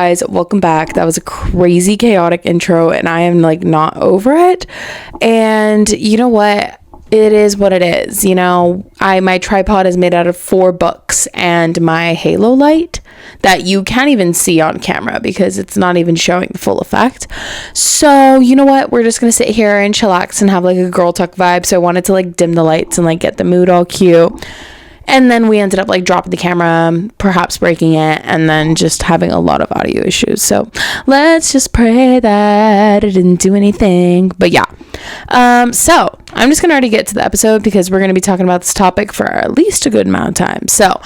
Guys, welcome back. That was a crazy chaotic intro and I am like not over it. And you know what? It is what it is. You know, my tripod is made out of 4 books and my halo light that you can't even see on camera because it's not even showing the full effect. So you know what? We're just gonna sit here and chillax and have like a girl talk vibe. So I wanted to like dim the lights and like get the mood all cute. And then we ended up like dropping the camera, perhaps breaking it, and then just having a lot of audio issues. So let's just pray that it didn't do anything. But yeah. So I'm just going to already get to the episode because we're going to be talking about this topic for at least a good amount of time. So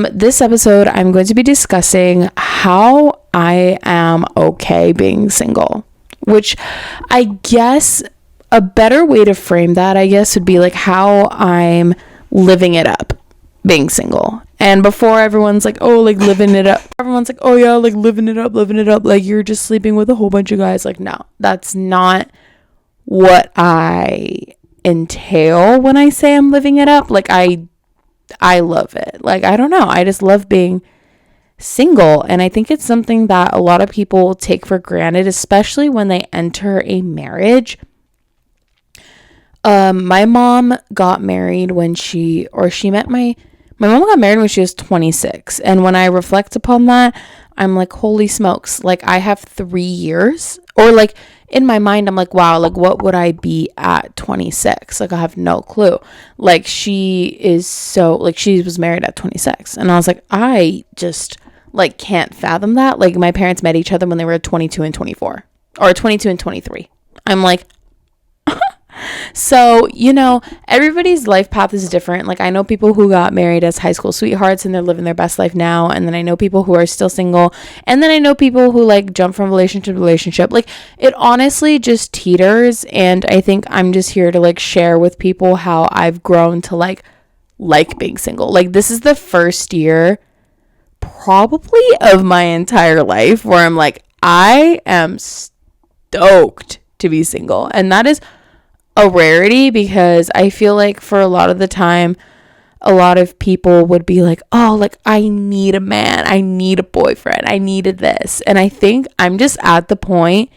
this episode, I'm going to be discussing how I am okay being single, which I guess a better way to frame that, I guess, would be like how I'm living it up being single. And before everyone's like, oh, like living it up, everyone's like, oh yeah, like living it up, like you're just sleeping with a whole bunch of guys. Like, no, that's not what I entail when I say I'm living it up. Like I love it. Like, I don't know, I just love being single. And I think it's something that a lot of people take for granted, especially when they enter a marriage. My mom got married when my mom got married when she was 26. And when I reflect upon that, I'm like, holy smokes, like I have 3 years, or like in my mind, I'm like, wow, like what would I be at 26? Like I have no clue. Like she was married at 26. And I was like, I just like can't fathom that. Like my parents met each other when they were 22 and 24 or 22 and 23. I'm like, so, you know, everybody's life path is different. Like I know people who got married as high school sweethearts and they're living their best life now. And then I know people who are still single. And then I know people who like jump from relationship to relationship. Like it honestly just teeters. And I think I'm just here to like share with people how I've grown to like being single. Like this is the first year probably of my entire life where I'm like, I am stoked to be single. And that is a rarity because I feel like for a lot of the time, a lot of people would be like, oh, like I need a man, I need a boyfriend, I needed this. And I think I'm just at the point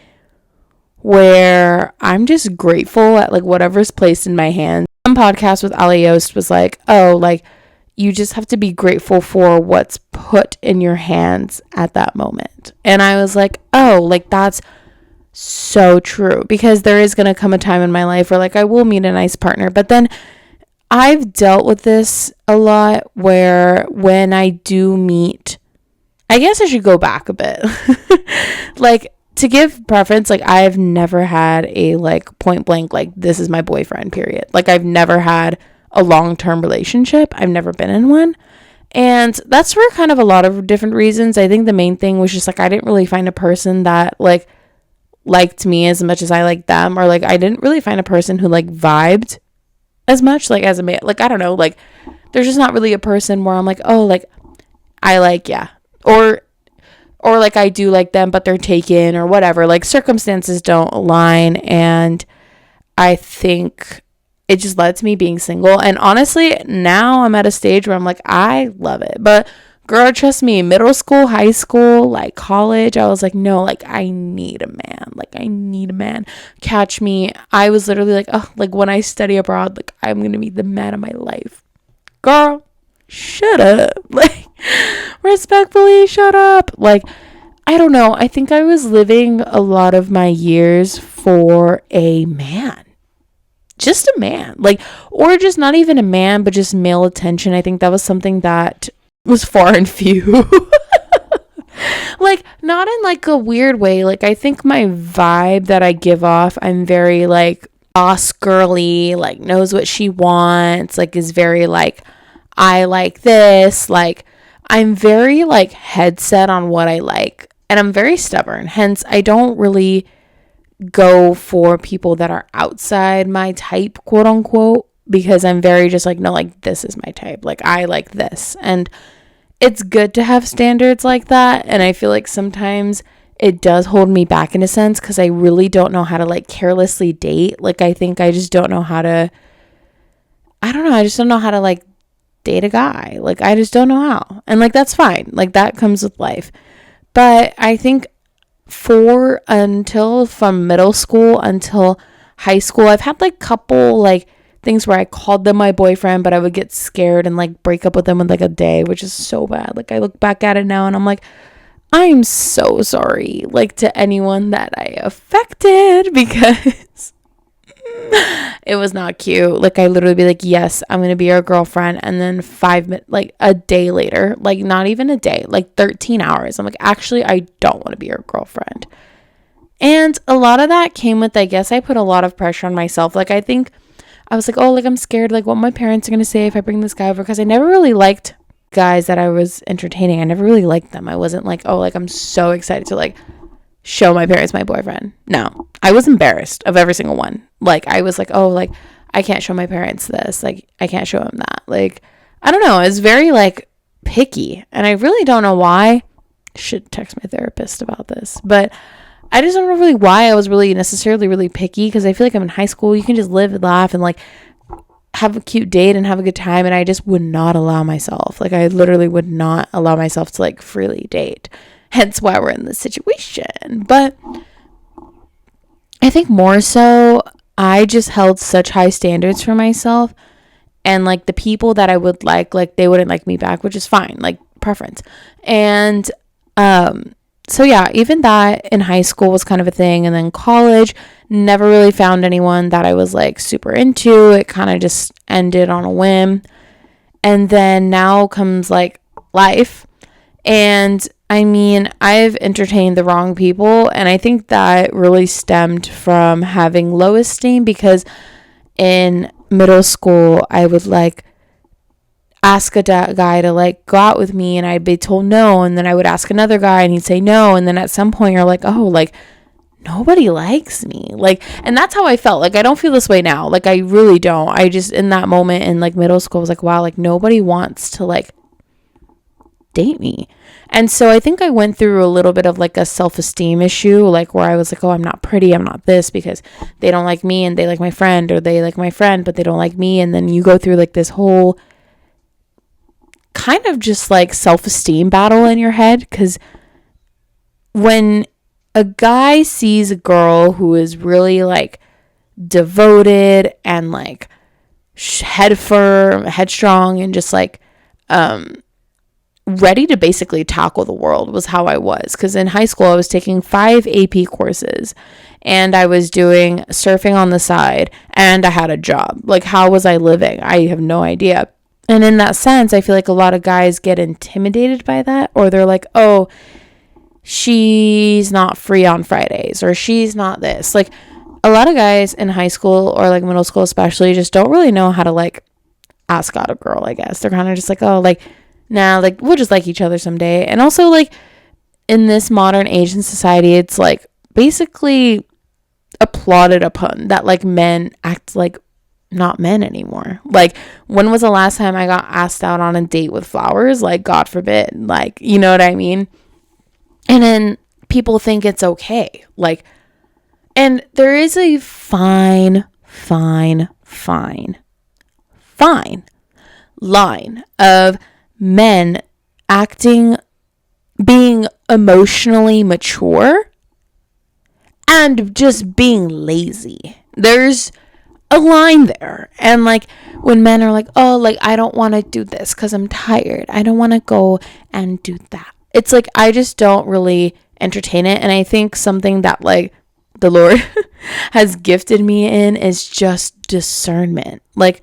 where I'm just grateful at like whatever's placed in my hands. Some podcast with Ali Yost was like, oh, like you just have to be grateful for what's put in your hands at that moment. And I was like, oh, like that's so true, because there is going to come a time in my life where like I will meet a nice partner, but then I've dealt with this a lot where when I do meet, I guess I should go back a bit like to give preference, like I've never had a like point blank like this is my boyfriend period. Like I've never had a long-term relationship. I've never been in one. And that's for kind of a lot of different reasons. I think the main thing was just like I didn't really find a person that like liked me as much as I liked them, or like I didn't really find a person who like vibed as much like as a man. Like I don't know, like there's just not really a person where I'm like, oh, like I like, yeah, or like I do like them but they're taken or whatever. Like circumstances don't align, and I think it just led to me being single. And honestly, now I'm at a stage where I'm like, I love it. But girl, trust me, middle school, high school, like college, I was like, no, like I need a man. Like I need a man. Catch me. I was literally like, oh, like when I study abroad, like I'm going to meet the man of my life. Girl, shut up. Like respectfully, shut up. Like, I don't know. I think I was living a lot of my years for a man. Just a man. Like, or just not even a man, but just male attention. I think that was something that was far and few. Like not in like a weird way. Like I think my vibe that I give off, I'm very like boss girly, like knows what she wants, like is very like I like this, like I'm very like headset on what I like, and I'm very stubborn, hence I don't really go for people that are outside my type, quote unquote, because I'm very just like, no, like this is my type, like I like this. And it's good to have standards like that, and I feel like sometimes it does hold me back in a sense because I really don't know how to like carelessly date. Like I think I just don't know how to, I don't know, I just don't know how to like date a guy. Like I just don't know how, and like that's fine, like that comes with life. But I think from middle school until high school, I've had like couple like things where I called them my boyfriend, but I would get scared and like break up with them in like a day, which is so bad. Like I look back at it now and I'm like, I'm so sorry, like, to anyone that I affected, because it was not cute. Like I literally be like, yes, I'm gonna be your girlfriend, and then 5 minutes, like a day later, like not even a day, like 13 hours, I'm like, actually I don't want to be your girlfriend. And a lot of that came with, I guess I put a lot of pressure on myself. Like I think I was like, oh, like I'm scared like what my parents are gonna say if I bring this guy over, because I never really liked guys that I was entertaining. I never really liked them. I wasn't like, oh, like I'm so excited to like show my parents my boyfriend. No, I was embarrassed of every single one. Like I was like, oh, like I can't show my parents this, like I can't show them that. Like I don't know, it's very like picky, and I really don't know why. Should text my therapist about this, but I just don't know really why I was really necessarily really picky, because I feel like I'm in high school, you can just live and laugh and like have a cute date and have a good time, and I just would not allow myself, like I literally would not allow myself to like freely date, hence why we're in this situation. But I think more so I just held such high standards for myself, and like the people that I would like they wouldn't like me back, which is fine, like preference. And so yeah, even that in high school was kind of a thing, and then college, never really found anyone that I was like super into. It kind of just ended on a whim. And then now comes like life, and I mean, I've entertained the wrong people, and I think that really stemmed from having low esteem, because in middle school I would like ask a guy to like go out with me, and I'd be told no, and then I would ask another guy and he'd say no, and then at some point you're like, oh, like nobody likes me, like, and that's how I felt. Like I don't feel this way now, like I really don't. I just, in that moment in like middle school, was like, wow, like nobody wants to like date me. And so I think I went through a little bit of like a self-esteem issue, like where I was like, oh, I'm not pretty, I'm not this, because they don't like me and they like my friend, or they like my friend but they don't like me. And then you go through like this whole kind of just like self-esteem battle in your head, because when a guy sees a girl who is really like devoted and like headstrong and just like ready to basically tackle the world, was how I was. Because in high school I was taking 5 AP courses, and I was doing surfing on the side, and I had a job. Like how was I living? I have no idea. And in that sense, I feel like a lot of guys get intimidated by that, or they're like, oh, she's not free on Fridays, or she's not this. Like a lot of guys in high school or like middle school especially just don't really know how to like ask out a girl, I guess. They're kind of just like, oh, like, nah, like we'll just like each other someday. And also like in this modern Asian society, it's like basically applauded upon that like men act like not men anymore. Like when was the last time I got asked out on a date with flowers? Like God forbid. Like, you know what I mean? And then people think it's okay. Like, and there is a fine line of men being emotionally mature and just being lazy. There's a line there. And like when men are like, oh, like I don't want to do this because I'm tired, I don't want to go and do that, it's like I just don't really entertain it. And I think something that like the Lord has gifted me in is just discernment. Like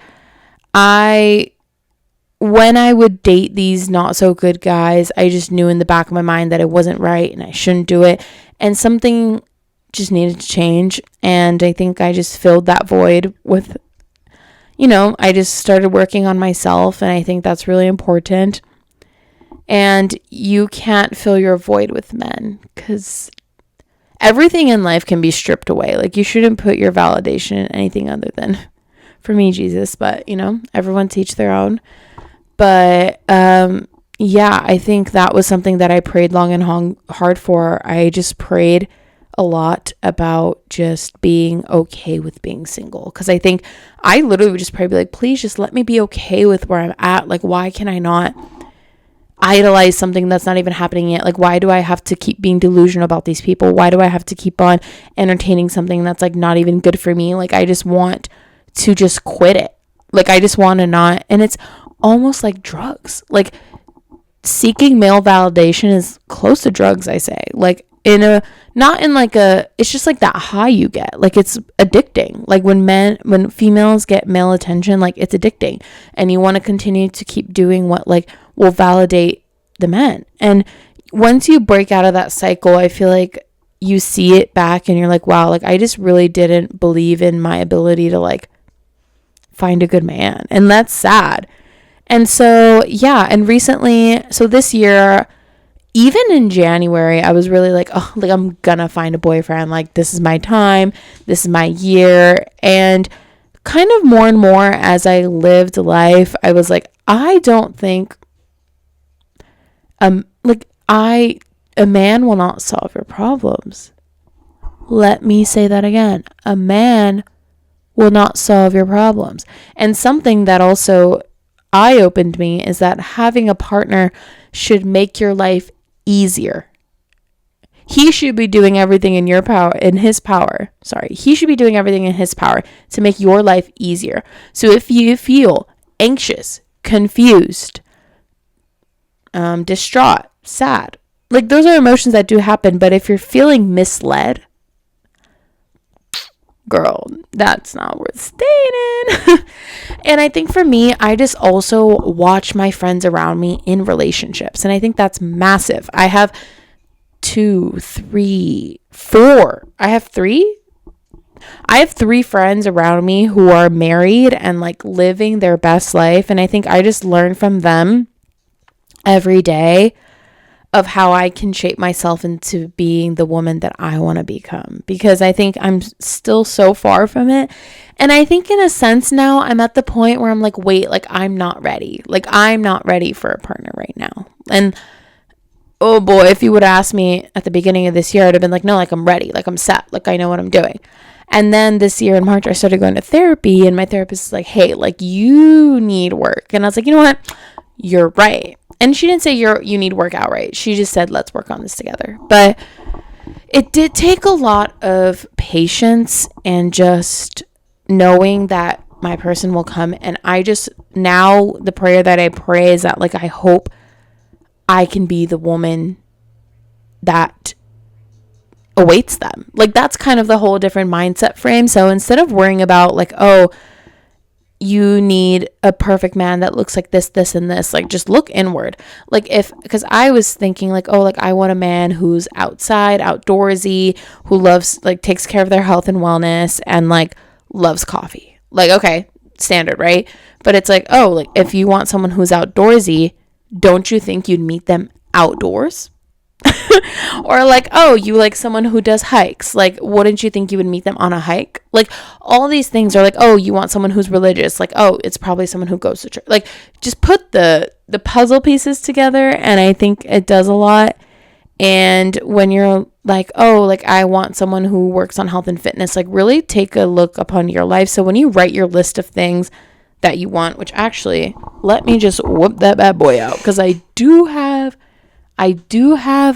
when I would date these not so good guys, I just knew in the back of my mind that it wasn't right and I shouldn't do it, and something just needed to change. And I think I just filled that void with, I just started working on myself, and I think that's really important. And you can't fill your void with men, because everything in life can be stripped away. Like you shouldn't put your validation in anything other than, for me, Jesus. But everyone to each their own. But yeah, I think that was something that I prayed long and hard for. I just prayed a lot about just being okay with being single, because I think I literally would just pray, be like, please just let me be okay with where I'm at. Like, why can I not idolize something that's not even happening yet. Like, why do I have to keep being delusional about these people? Why do I have to keep on entertaining something that's like not even good for me? Like, I just want to just quit it. Like, I just want to not. And it's almost like drugs. Like, seeking male validation is close to drugs, I say. Like, not in like it's just like that high you get. Like, it's addicting. Like, when females get male attention, like, it's addicting, and you want to continue to keep doing what like will validate the men. And once you break out of that cycle, I feel like you see it back and you're like, wow, like, I just really didn't believe in my ability to like find a good man. And that's sad. And so, yeah. And recently, so this year, even in January, I was really like, oh, like, I'm gonna find a boyfriend. Like, this is my time. This is my year. And kind of more and more as I lived life, I was like, I don't think, a man will not solve your problems. Let me say that again. A man will not solve your problems. And something that also eye-opened me is that having a partner should make your life easier. He should be doing everything in his power to make your life easier. So if you feel anxious, confused, distraught, sad, like, those are emotions that do happen. But if you're feeling misled, girl, that's not worth staying in. And I think for me, I just also watch my friends around me in relationships. And I think that's massive. I have 4. I have 3 friends around me who are married and like living their best life. And I think I just learn from them every day of how I can shape myself into being the woman that I want to become, because I think I'm still so far from it. And I think in a sense now I'm at the point where I'm like, wait, like, I'm not ready. Like, I'm not ready for a partner right now. And oh boy, if you would ask me at the beginning of this year, I'd have been like, no, like, I'm ready. Like, I'm set. Like, I know what I'm doing. And then this year in March, I started going to therapy, and my therapist is like, hey, like, you need work. And I was like, you know what? You're right. And she didn't say you need work outright. She just said, let's work on this together. But it did take a lot of patience and just knowing that my person will come. And I just, now the prayer that I pray is that, like, I hope I can be the woman that awaits them. Like, that's kind of the whole different mindset frame. So instead of worrying about like, oh, you need a perfect man that looks like this, this, and this, like, just look inward. Like, because I was thinking like, oh, like, I want a man who's outside, outdoorsy, who loves, like, takes care of their health and wellness, and like loves coffee. Like, okay, standard, right? But it's like, oh, like, if you want someone who's outdoorsy, don't you think you'd meet them outdoors? Or like, oh, you like someone who does hikes, like, wouldn't you think you would meet them on a hike? Like, all these things are like, oh, you want someone who's religious, like, oh, it's probably someone who goes to church. Like, just put the puzzle pieces together, and I think it does a lot. And when you're like, oh, like, I want someone who works on health and fitness, like, really take a look upon your life. So when you write your list of things that you want, which actually, let me just whoop that bad boy out, because I do have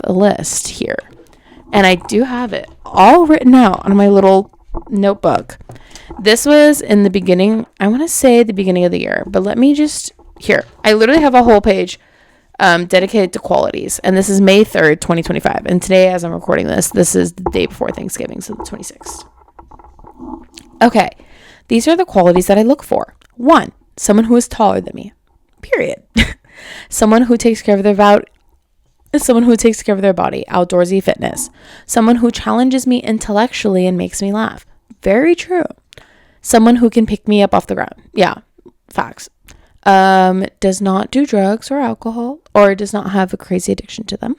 a list here, and I do have it all written out on my little notebook. This was in the beginning, I want to say the beginning of the year, but let me just, here, I literally have a whole page dedicated to qualities, and this is May 3rd, 2025, and today, as I'm recording this is the day before Thanksgiving, so the 26th. Okay, these are the qualities that I look for. 1, someone who is taller than me, period. Someone who takes care of their body, outdoorsy fitness. Someone who challenges me intellectually and makes me laugh. Very true. Someone who can pick me up off the ground. Yeah, facts. Does not do drugs or alcohol, or does not have a crazy addiction to them.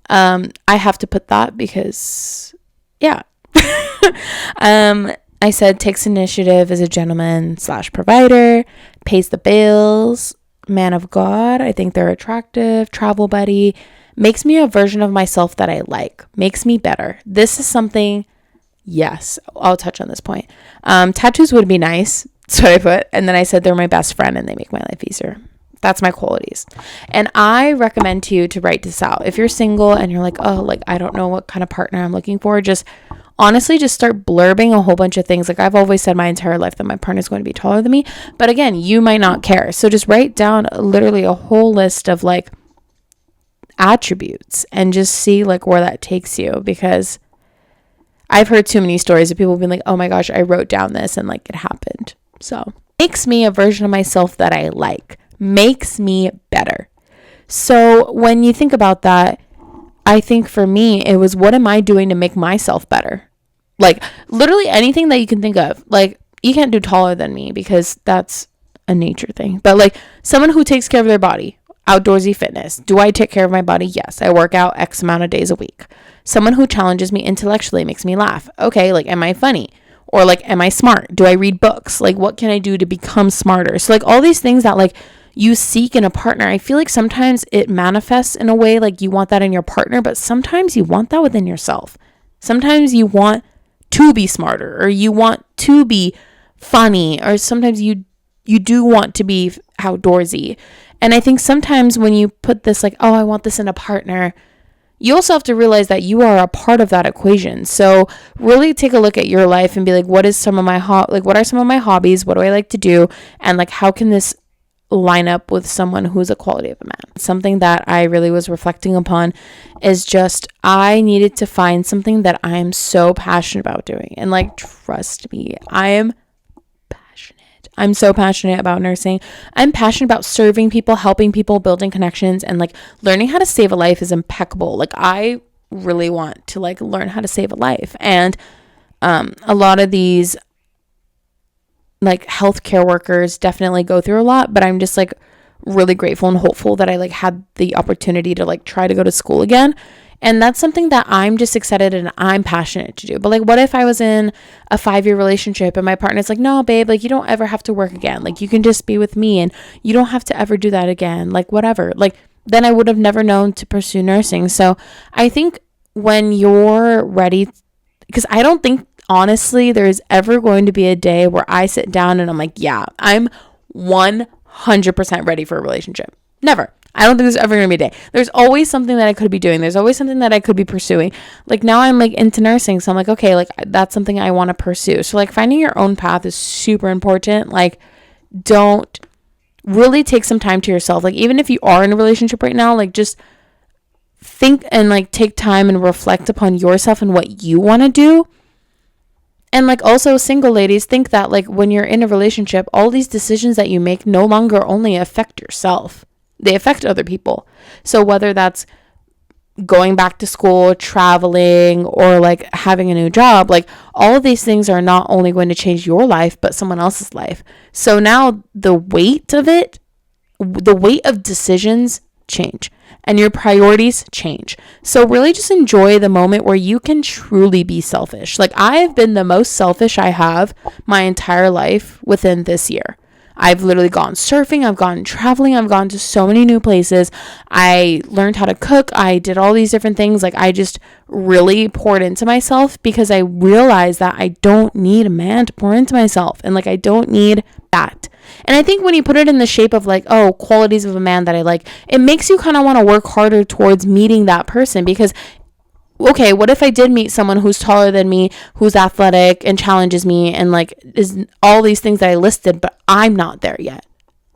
I have to put that because, yeah. I said takes initiative, is a gentleman / provider, pays the bills, man of God. I think they're attractive, travel buddy, makes me a version of myself that I like, makes me better. This is something, yes, I'll touch on this point. Tattoos would be nice. That's what I put. And then I said they're my best friend and they make my life easier. That's my qualities. And I recommend to you to write this out. If you're single and you're like, oh, like, I don't know what kind of partner I'm looking for, just honestly, just start blurbing a whole bunch of things. Like, I've always said my entire life that my partner is going to be taller than me. But again, you might not care. So just write down literally a whole list of like attributes and just see like where that takes you, because I've heard too many stories of people being like, oh my gosh, I wrote down this and like it happened. So makes me a version of myself that I like, makes me better. So when you think about that, I think for me, it was, what am I doing to make myself better? Like literally anything that you can think of. Like, you can't do taller than me because that's a nature thing. But like someone who takes care of their body, outdoorsy fitness. Do I take care of my body? Yes. I work out X amount of days a week. Someone who challenges me intellectually, makes me laugh. Okay, like, am I funny? Or like, am I smart? Do I read books? Like, what can I do to become smarter? So like all these things that like you seek in a partner, I feel like sometimes it manifests in a way like you want that in your partner, but sometimes you want that within yourself. Sometimes you want to be smarter, or you want to be funny, or sometimes you do want to be outdoorsy. And I think sometimes when you put this like, oh, I want this in a partner, you also have to realize that you are a part of that equation. So really take a look at your life and be like, what are some of my hobbies? What do I like to do? And like, how can this line up with someone who's a quality of a man? Something that I really was reflecting upon is just, I needed to find something that I'm so passionate about doing. And like, trust me, I'm so passionate about nursing. I'm passionate about serving people, helping people, building connections, and like learning how to save a life is impeccable. Like, I really want to like learn how to save a life. And a lot of these like healthcare workers definitely go through a lot, but I'm just like really grateful and hopeful that I like had the opportunity to like try to go to school again. And that's something that I'm just excited and I'm passionate to do. But like, what if I was in a 5-year relationship and my partner's like, no, babe, like, you don't ever have to work again. Like, you can just be with me and you don't have to ever do that again. Like, whatever. Like, then I would have never known to pursue nursing. So I think when you're ready, because I don't think honestly there's ever going to be a day where I sit down and I'm like, yeah, I'm 100% ready for a relationship. Never. I don't think there's ever going to be a day. There's always something that I could be doing. There's always something that I could be pursuing. Like, now I'm like into nursing. So I'm like, okay, like, that's something I want to pursue. So like, finding your own path is super important. Like, don't really take some time to yourself. Like, even if you are in a relationship right now, like, just think and like take time and reflect upon yourself and what you want to do. And like, also single ladies, think that like when you're in a relationship, all these decisions that you make no longer only affect yourself. They affect other people. So whether that's going back to school, traveling, or like having a new job, like all of these things are not only going to change your life, but someone else's life. So now the weight of decisions change and your priorities change. So really just enjoy the moment where you can truly be selfish. Like, I've been the most selfish I have my entire life within this year. I've literally gone surfing, I've gone traveling, I've gone to so many new places. I learned how to cook. I did all these different things. Like, I just really poured into myself because I realized that I don't need a man to pour into myself. And like, I don't need that. And I think when you put it in the shape of like, oh, qualities of a man that I like, it makes you kind of want to work harder towards meeting that person. Because okay, what if I did meet someone who's taller than me, who's athletic and challenges me and like is all these things that I listed, but I'm not there yet?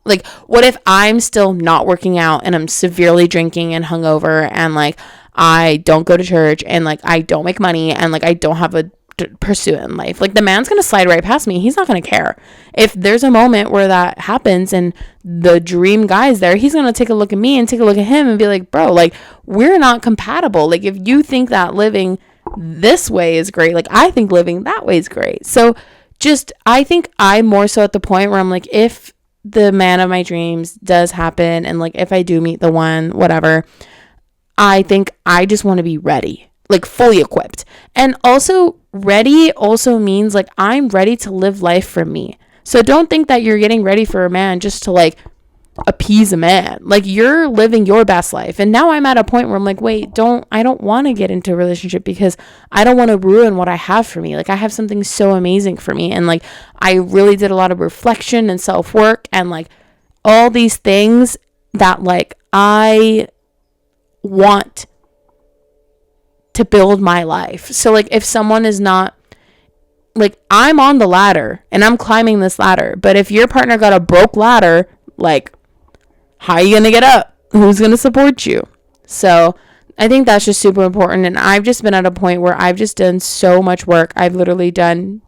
Like, what if I'm still not working out and I'm severely drinking and hungover and like I don't go to church and like I don't make money and like I don't have a pursuit in life? Like, the man's gonna slide right past me. He's not gonna care. If there's a moment where that happens and the dream guy's there, he's gonna take a look at me and take a look at him and be like, bro, like, we're not compatible. Like, if you think that living this way is great, like, I think living that way is great. So just, I think I'm more so at the point where I'm like, if the man of my dreams does happen and like if I do meet the one, whatever, I think I just want to be ready, like fully equipped. And also, ready also means like I'm ready to live life for me. So don't think that you're getting ready for a man just to like appease a man. Like, you're living your best life. And now I'm at a point where I'm like, wait, I don't want to get into a relationship because I don't want to ruin what I have for me. Like, I have something so amazing for me. And like, I really did a lot of reflection and self-work and like all these things that like I want to build my life. So like if someone is not, like, I'm on the ladder and I'm climbing this ladder, but if your partner got a broke ladder, like, how are you gonna get up? Who's gonna support you? So I think that's just super important. And I've just been at a point where I've just done so much work. I've literally been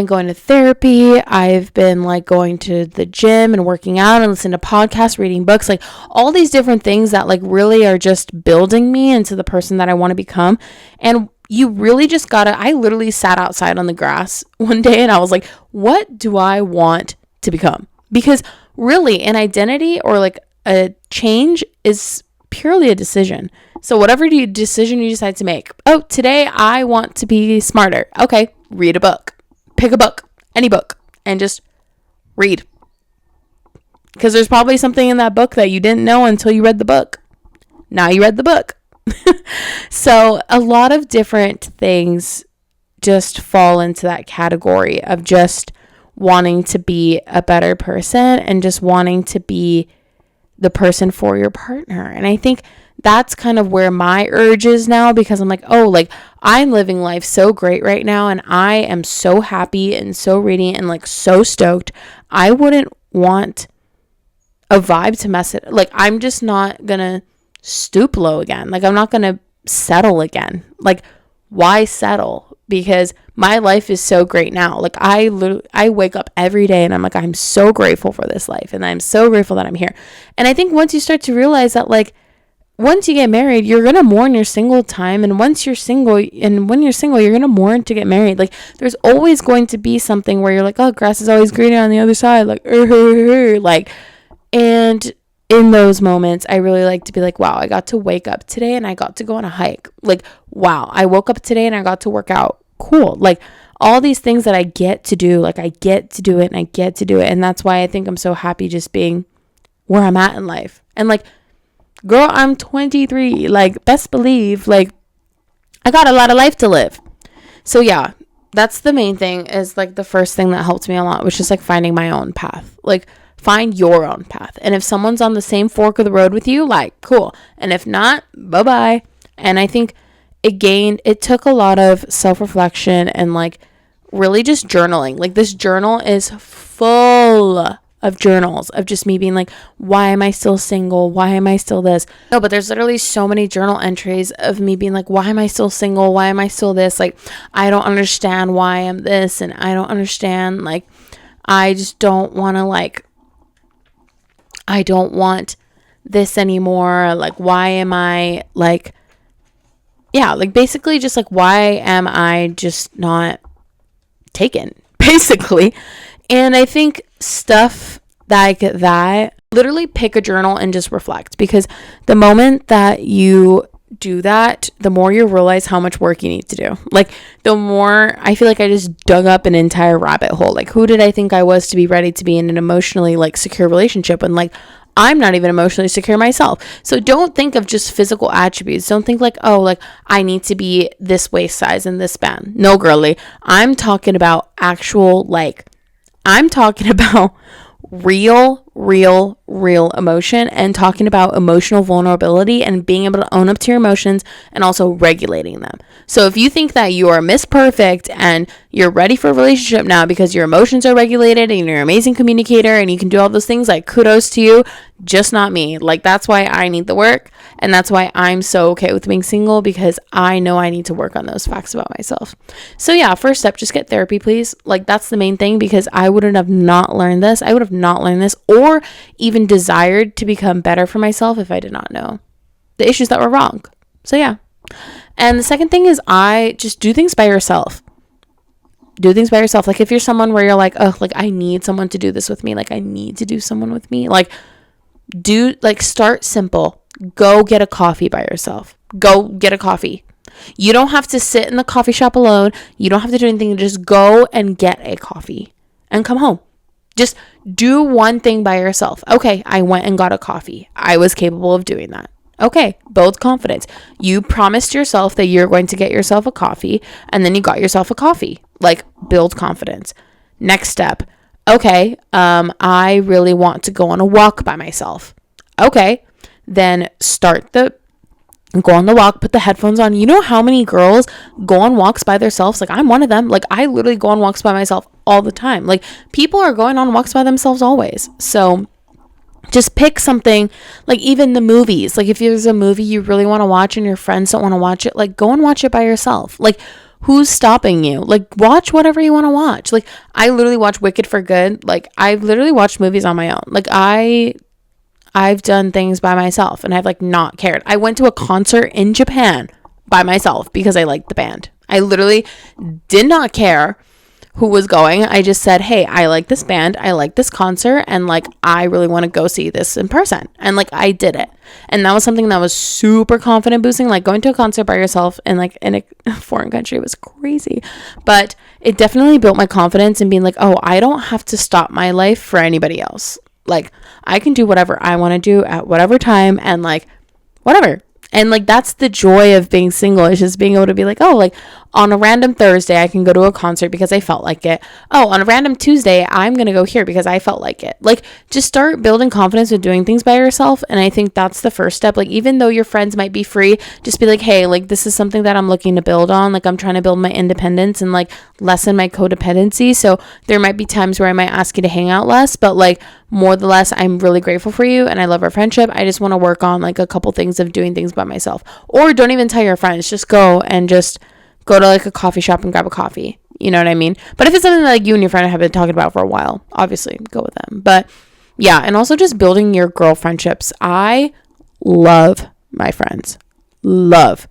going to therapy. I've been like going to the gym and working out and listening to podcasts, reading books, like all these different things that like really are just building me into the person that I want to become. And you really just gotta, I literally sat outside on the grass one day and I was like, what do I want to become? Because really an identity or like a change is purely a decision. So whatever decision you decide to make, oh, today I want to be smarter. Okay, read a book. Pick a book, any book, and just read. Because there's probably something in that book that you didn't know until you read the book. Now you read the book. So a lot of different things just fall into that category of just wanting to be a better person and just wanting to be the person for your partner. And I think that's kind of where my urge is now, because I'm like, oh, like I'm living life so great right now and I am so happy and so radiant and like so stoked. I wouldn't want a vibe to mess it. Like I'm just not gonna stoop low again. Like I'm not gonna settle again. Like why settle? Because my life is so great now. Like I wake up every day and I'm like, I'm so grateful for this life and I'm so grateful that I'm here. And I think once you start to realize that, like, once you get married, you're going to mourn your single time. And when you're single, you're going to mourn to get married. Like, there's always going to be something where you're like, oh, grass is always greener on the other side. Like, like, and in those moments, I really like to be like, wow, I got to wake up today and I got to go on a hike. Like, wow, I woke up today and I got to work out. Cool. Like, all these things that I get to do, like, I get to do it and I get to do it. And that's why I think I'm so happy just being where I'm at in life. And, like, girl, I'm 23. Like, best believe, like, I got a lot of life to live. So, yeah, that's the main thing, is, like, the first thing that helped me a lot was just, like, finding my own path. Like, find your own path. And if someone's on the same fork of the road with you, like, cool. And if not, bye-bye. And I think it took a lot of self-reflection and, like, really just journaling. Like, this journal is full of journals of just me being like, why am I still single? Why am I still this? No, but there's literally so many journal entries of me being like, why am I still single? Why am I still this? Like, I don't understand why I'm this, and I don't understand, like, I just don't want to, like, I don't want this anymore. Like, why am I, like, yeah, like, basically just like, why am I just not taken, basically. And I think stuff like that, literally pick a journal and just reflect, because the moment that you do that, the more you realize how much work you need to do. Like, the more I feel like I just dug up an entire rabbit hole. Like, who did I think I was to be ready to be in an emotionally, like, secure relationship when, like, I'm not even emotionally secure myself? So don't think of just physical attributes. Don't think like, oh, like, I need to be this waist size and this span. No, girly. I'm talking about actual, like, I'm talking about real emotion, and talking about emotional vulnerability and being able to own up to your emotions and also regulating them. So if you think that you are Miss Perfect and you're ready for a relationship now because your emotions are regulated and you're an amazing communicator and you can do all those things, like, kudos to you. Just not me. Like, that's why I need the work, and that's why I'm so okay with being single, because I know I need to work on those facts about myself. So yeah, first step, just get therapy, please. Like, that's the main thing, because I wouldn't have not learned this. I would have not learned this or even desired to become better for myself if I did not know the issues that were wrong. So yeah. And the second thing is, I just do things by yourself. Do things by yourself. Like, if you're someone where you're like, oh, like, I need someone to do this with me. Like, I need to do someone with me. Like, start simple. Go get a coffee by yourself. Go get a coffee. You don't have to sit in the coffee shop alone. You don't have to do anything. Just go and get a coffee and come home. Just do one thing by yourself. Okay, I went and got a coffee. I was capable of doing that. Okay, build confidence. You promised yourself that you're going to get yourself a coffee, and then you got yourself a coffee. Like, build confidence. Next step, Okay, I really want to go on a walk by myself. Okay, then go on the walk, put the headphones on. You know how many girls go on walks by themselves? Like, I'm one of them. Like, I literally go on walks by myself all the time. Like, people are going on walks by themselves always. So just pick something, like even the movies. Like, if there's a movie you really want to watch and your friends don't want to watch it, like, go and watch it by yourself. Like, who's stopping you? Like, watch whatever you want to watch. Like, I literally watch Wicked for good. Like, I've literally watched movies on my own. Like, I've done things by myself and I've like not cared. I went to a concert in Japan by myself because I liked the band. I literally did not care who was going. I just said, hey, I like this band, I like this concert, and like I really want to go see this in person. And like I did it. And that was something that was super confident boosting. Like, going to a concert by yourself and like in a foreign country was crazy. But it definitely built my confidence in being like, oh, I don't have to stop my life for anybody else. Like, I can do whatever I want to do at whatever time and like whatever. And like, that's the joy of being single, is just being able to be like, oh, like on a random Thursday, I can go to a concert because I felt like it. Oh, on a random Tuesday, I'm going to go here because I felt like it. Like, just start building confidence with doing things by yourself. And I think that's the first step. Like, even though your friends might be free, just be like, hey, like, this is something that I'm looking to build on. Like, I'm trying to build my independence and like lessen my codependency. So there might be times where I might ask you to hang out less, but like, more the less, I'm really grateful for you and I love our friendship. I just want to work on like a couple things of doing things by myself. Or don't even tell your friends, just go to like a coffee shop and grab a coffee. You know what I mean? But if it's something that like you and your friend have been talking about for a while, obviously go with them. But yeah, and also just building your girl friendships. I love my friends. Love.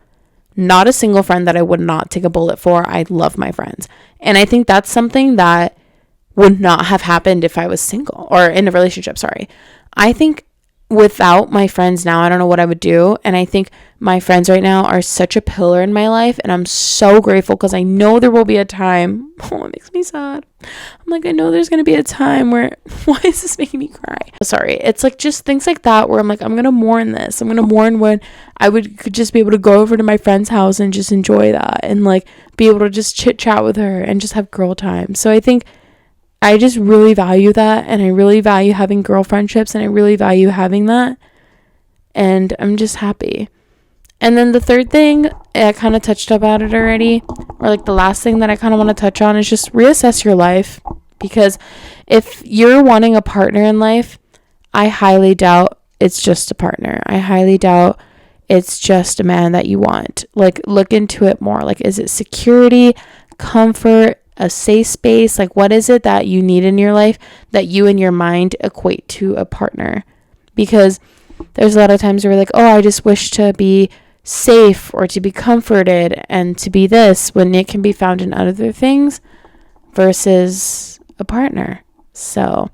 Not a single friend that I would not take a bullet for. I love my friends. And I think that's something that would not have happened if I was single or in a relationship. Sorry. I think without my friends now, I don't know what I would do. And I think my friends right now are such a pillar in my life. And I'm so grateful because I know there will be a time. Oh, it makes me sad. I'm like, I know there's going to be a time where, why is this making me cry? Sorry. It's like just things like that where I'm like, I'm going to mourn this. I'm going to mourn when could just be able to go over to my friend's house and just enjoy that and like be able to just chit chat with her and just have girl time. So I think I just really value that, and I really value having girl friendships, and I really value having that, and I'm just happy. And then the third thing, I kind of touched about it already, or like the last thing that I kind of want to touch on is just reassess your life, because if you're wanting a partner in life, I highly doubt it's just a partner. I highly doubt it's just a man that you want. Like, look into it more. Like, is it security, comfort, a safe space? Like, what is it that you need in your life that you in your mind equate to a partner? Because there's a lot of times where we're like, oh, I just wish to be safe or to be comforted and to be this, when it can be found in other things versus a partner. So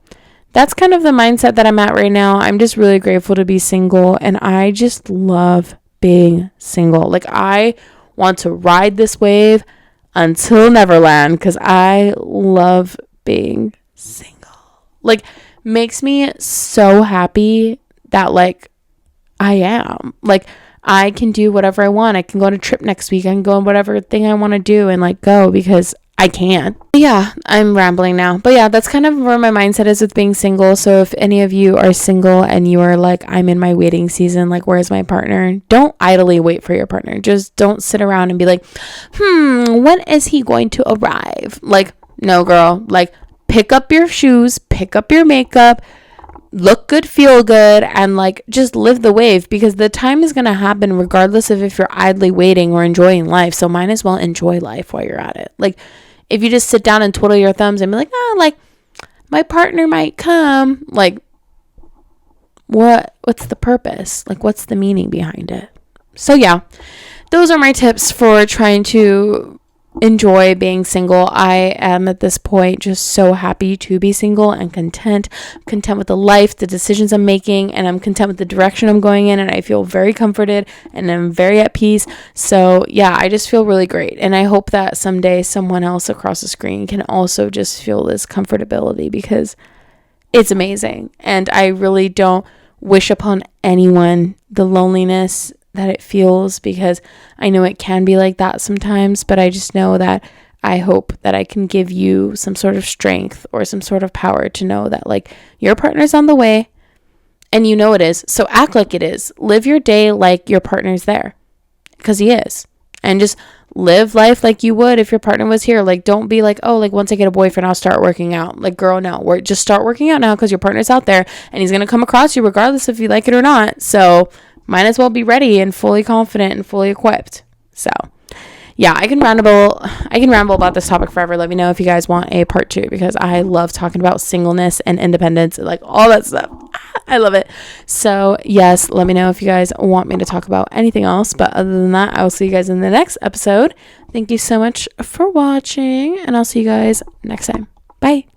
that's kind of the mindset that I'm at right now. I'm just really grateful to be single, and I just love being single. Like, I want to ride this wave until Neverland, because I love being single. Like, makes me so happy that like I am. Like, I can do whatever I want. I can go on a trip next week. I can go on whatever thing I want to do and like go because I can. Yeah, I'm rambling now. But yeah, that's kind of where my mindset is with being single. So if any of you are single and you are like, I'm in my waiting season, like, where's my partner? Don't idly wait for your partner. Just don't sit around and be like, when is he going to arrive? Like, no, girl. Like, pick up your shoes, pick up your makeup, look good, feel good, and like just live the wave, because the time is going to happen regardless of if you're idly waiting or enjoying life. So might as well enjoy life while you're at it. Like, if you just sit down and twiddle your thumbs and be like, like my partner might come, like, what's the purpose? Like, what's the meaning behind it? So yeah, those are my tips for trying to enjoy being single. I am at this point just so happy to be single and content with the life, the decisions I'm making, and I'm content with the direction I'm going in, and I feel very comforted and I'm very at peace. So yeah, I just feel really great, and I hope that someday someone else across the screen can also just feel this comfortability, because it's amazing. And I really don't wish upon anyone the loneliness that it feels, because I know it can be like that sometimes, but I just know that I hope that I can give you some sort of strength or some sort of power to know that like your partner's on the way and you know it is. So act like it is. Live your day like your partner's there, because he is. And just live life like you would if your partner was here. Like, don't be like, oh, like once I get a boyfriend, I'll start working out. Like, girl, no, just start working out now, because your partner's out there and he's going to come across you regardless if you like it or not. So might as well be ready and fully confident and fully equipped. So yeah, I can ramble about this topic forever. Let me know if you guys want a part 2, because I love talking about singleness and independence and like all that stuff. I love it. So yes, let me know if you guys want me to talk about anything else. But other than that, I will see you guys in the next episode. Thank you so much for watching, and I'll see you guys next time. Bye.